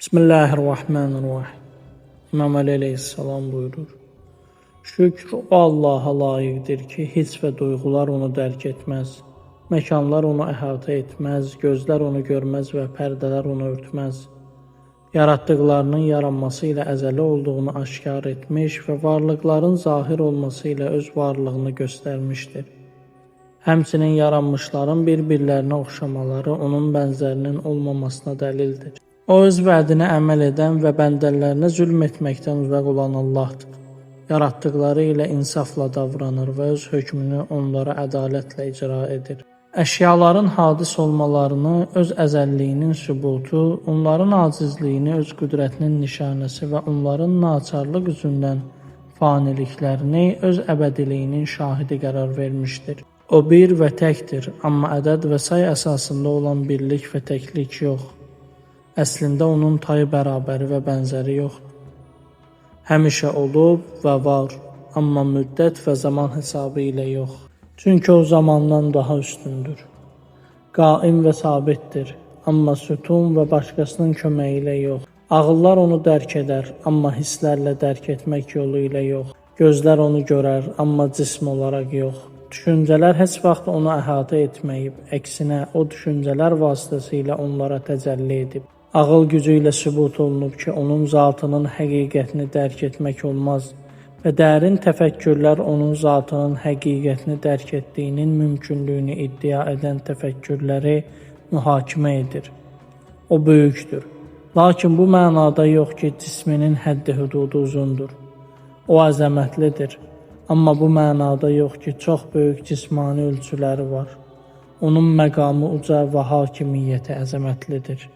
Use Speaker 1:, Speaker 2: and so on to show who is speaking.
Speaker 1: Bismillahirrahmanirrahim. İmam Ali aleyhissalam buyurur. Şükr o Allah'a layiqdir ki, hiss və duyğular onu dərk etməz, məkanlar onu əhatə etməz, gözlər onu görməz və pərdələr onu örtməz. Yaratdıqlarının yaranması ilə əzəli olduğunu aşkar etmiş və varlıqların zahir olması ilə öz varlığını göstərmişdir. Həmçinin yaranmışların bir-birlərinə oxşamaları onun bənzərinin olmamasına dəlildir. O öz vədinə əməl edən və bəndələrinə zülm etməkdən uzaq olan Allahdır. Yaratdıqları ilə insafla davranır və öz hökmünü onlara ədalətlə icra edir. Əşyaların hadis olmalarını öz əzəlliyinin sübutu, onların acizliyini öz qüdrətinin nişanəsi və onların naçarlıq üzündən faniliklərini öz əbədiliyinin şahidi qərar vermişdir. O bir və təkdir, amma ədəd və say əsasında olan birlik və təklik yox. Əslində onun tayı bərabəri və bənzəri yoxdur. Həmişə olub və var, amma müddət və zaman hesabı ilə yox. Çünki o zamandan daha üstündür. Qaim və sabitdir, amma sütun və başqasının köməyi ilə yox. Ağıllar onu dərk edər, amma hisslərlə dərk etmək yolu ilə yox. Gözlər onu görər, amma cism olaraq yox. Düşüncələr heç vaxt onu əhatə etməyib, əksinə o düşüncələr vasitəsilə onlara təcəlli edib. Ağıl gücü ilə sübut olunub ki, onun zatının həqiqətini dərk etmək olmaz və dərin təfəkkürlər onun zatının həqiqətini dərk etdiyinin mümkünlüyünü iddia edən təfəkkürləri mühakimə edir. O böyükdür. Lakin bu mənada yox ki, cisminin həddi hududu uzundur. O əzəmətlidir. Amma bu mənada yox ki, çox böyük cismani ölçüləri var. Onun məqamı uca və hakimiyyəti əzəmətlidir.